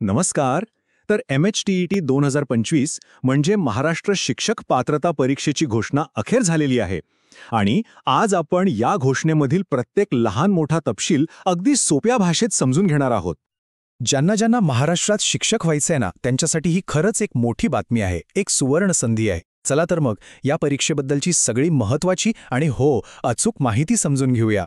नमस्कार. तर MHTET 2025 म्हणजे महाराष्ट्र शिक्षक पात्रता परीक्षेची घोषणा अखेर झालेली आहे. आणि आज आपण या घोषणेमधील प्रत्येक लहान मोठा तपशील अगदी सोप्या भाषेत समजून घेणार आहोत. ज्यांना ज्यांना महाराष्ट्रात शिक्षक व्हायचंय ना, त्यांच्यासाठी ही खरंच एक मोठी बातमी आहे, एक सुवर्ण संधी आहे. चला तर मग या परीक्षेबद्दलची सगळी महत्त्वाची आणि अचूक माहिती समजून घेऊया.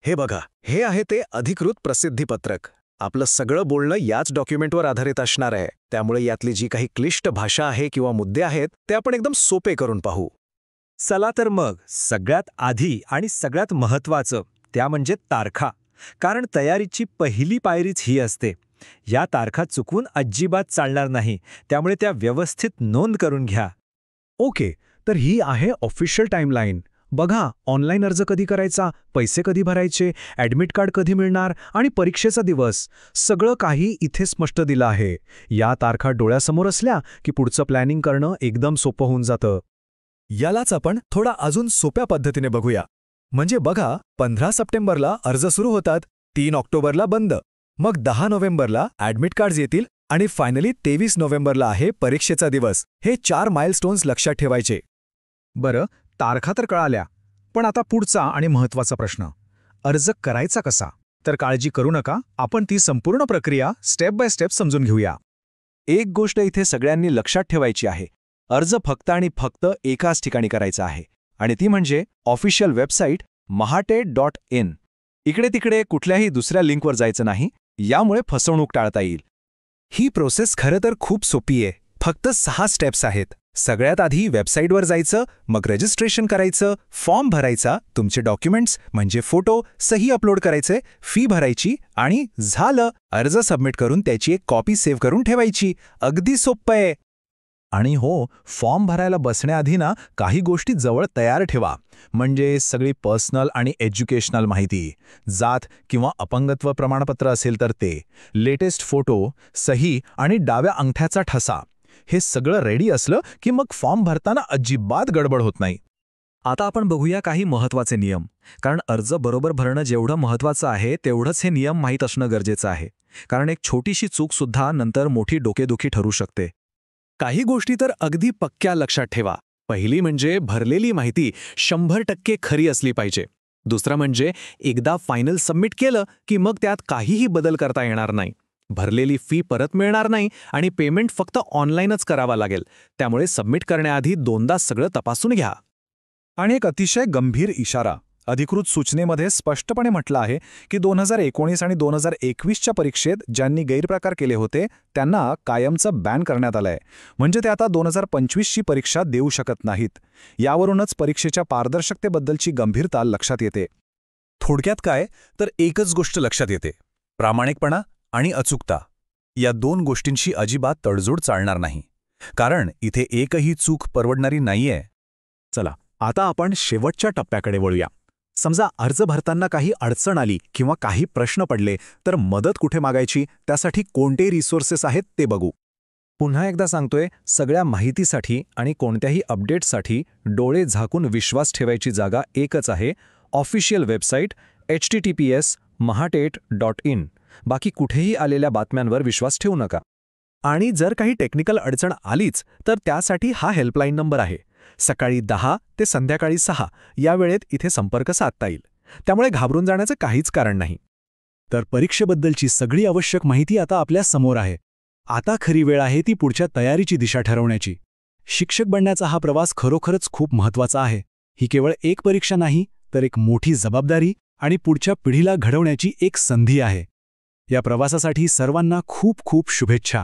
हे बघा, हे आहे ते अधिकृत प्रसिद्धीपत्रक. आपलं सगळं बोलणं याच डॉक्युमेंटवर आधारित असणार आहे, त्यामुळे यातली जी काही क्लिष्ट भाषा आहे किंवा मुद्दे आहेत ते आपण एकदम सोपे करून पाहू. चला तर मग सगळ्यात आधी आणि सगळ्यात महत्त्वाचं त्या म्हणजे तारखा. कारण तयारीची पहिली पायरीच ही असते. या तारखा चुकवून अजिबात चालणार नाही, त्यामुळे त्या व्यवस्थित नोंद करून घ्या. ओके, तर ही आहे ऑफिशियल टाईमलाईन. बघा, ऑनलाईन अर्ज कधी करायचा, पैसे कधी भरायचे, ॲडमिट कार्ड कधी मिळणार आणि परीक्षेचा दिवस, सगळं काही इथे स्पष्ट दिलं आहे. या तारखा डोळ्यासमोर असल्या की पुढचं प्लॅनिंग करणं एकदम सोपं होऊन जातं. यालाच आपण थोडा अजून सोप्या पद्धतीने बघूया. म्हणजे बघा, 15 सप्टेंबरला अर्ज सुरू होतात, 3 ऑक्टोबरला बंद, मग 10 नोव्हेंबरला ॲडमिट कार्ड्स येतील आणि फायनली 23 नोव्हेंबरला आहे परीक्षेचा दिवस. हे 4 माइलस्टोन्स लक्षात ठेवायचे. बरं, तारखा तर कळाल्या, पण आता पुढचा आणि महत्त्वाचा प्रश्न, अर्ज करायचा कसा? तर काळजी करू नका, आपण ती संपूर्ण प्रक्रिया स्टेप बाय स्टेप समजून घेऊया. एक गोष्ट इथे सगळ्यांनी लक्षात ठेवायची आहे. अर्ज फक्त आणि फक्त एकाच ठिकाणी करायचा आहे, आणि ती म्हणजे ऑफिशियल वेबसाईट mahatet.in. इकडे तिकडे कुठल्याही दुसऱ्या लिंकवर जायचं नाही. यामुळे फसवणूक टाळता येईल. ही प्रोसेस खरं तर खूप सोपी आहे. फक्त 6 स्टेप्स आहेत. सगळ्यात आधी वेबसाईटवर जायचं, मग रजिस्ट्रेशन करायचं, फॉर्म भरायचा, तुमचे डॉक्युमेंट्स म्हणजे फोटो, सही अपलोड करायचे, फी भरायची आणि झालं. अर्ज सबमिट करून त्याची एक कॉपी सेव्ह करून ठेवायची. अगदी सोपं आहे. आणि फॉर्म भरायला बसण्याआधी ना काही गोष्टी जवळ तयार ठेवा. म्हणजे सगळी पर्सनल आणि एज्युकेशनल माहिती, जात किंवा अपंगत्व प्रमाणपत्र असेल तर ते, लेटेस्ट फोटो, सही आणि डाव्या अंगठ्याचा ठसा. हे सगळं रेडी असलं की मग फॉर्म भरताना अजिबात गडबड होत नाही. आता आपण बघूया काही महत्त्वाचे नियम. कारण अर्ज बरोबर भरणं जेवढं महत्त्वाचं आहे तेवढंच हे नियम माहीत असणं गरजेचं आहे. कारण एक छोटीशी चूकसुद्धा नंतर मोठी डोकेदुखी ठरू शकते. काही गोष्टी तर अगदी पक्क्या लक्षात ठेवा. पहिली म्हणजे भरलेली माहिती 100% खरी असली पाहिजे. दुसरं म्हणजे एकदा फायनल सबमिट केलं की मग त्यात काहीही बदल करता येणार नाही. भरलेली फी परत मिळणार नाही आणि पेमेंट फक्त ऑनलाईनच करावा लागेल. त्यामुळे सबमिट करण्याआधी दोनदा सगळं तपासून घ्या. आणि एक अतिशय गंभीर इशारा, अधिकृत सूचनेमध्ये स्पष्टपणे म्हटलं आहे की 2019 आणि 2021च्या परीक्षेत ज्यांनी गैरप्रकार केले होते त्यांना कायमचं बॅन करण्यात आलंय. म्हणजे ते आता 2025ची परीक्षा देऊ शकत नाहीत. यावरूनच परीक्षेच्या पारदर्शकतेबद्दलची गंभीरता लक्षात येते. थोडक्यात काय, तर एकच गोष्ट लक्षात येते, प्रामाणिकपणा आणि अचूकता. या 2 गोष्टींशी अजिबात तडजोड चालणार नाही. कारण इथे एकही चूक परवडणारी नाहीये. चला, आता आपण शेवटच्या टप्प्याकडे वळूया. समजा अर्ज भरताना काही अडचण आली किंवा काही प्रश्न पडले तर मदत कुठे मागायची, त्यासाठी कोणते रिसोर्सेस आहेत ते बघू. पुन्हा एकदा सांगतोय, सगळ्या माहितीसाठी आणि कोणत्याही अपडेटसाठी डोळे झाकून विश्वास ठेवायची जागा एकच आहे, ऑफिशियल वेबसाईट https://mahatet.in. बाकी कुठेही आलेल्या बातम्यांवर विश्वास ठेवू नका. आणि जर काही टेक्निकल अडचण आलीच तर त्यासाठी हा हेल्पलाईन नंबर आहे. सकाळी 10 ते संध्याकाळी 6 या वेळेत इथे संपर्क साधता येईल. त्यामुळे घाबरून जाण्याचं काहीच कारण नाही. तर परीक्षेबद्दलची सगळी आवश्यक माहिती आता आपल्या समोर आहे. आता खरी वेळ आहे ती पुढच्या तयारीची दिशा ठरवण्याची. शिक्षक बनण्याचा हा प्रवास खरोखरच खूप महत्त्वाचा आहे. ही केवळ एक परीक्षा नाही, तर एक मोठी जबाबदारी आणि पुढच्या पिढीला घडवण्याची एक संधी आहे. या प्रवासासाठी सर्वांना खूप खूप शुभेच्छा.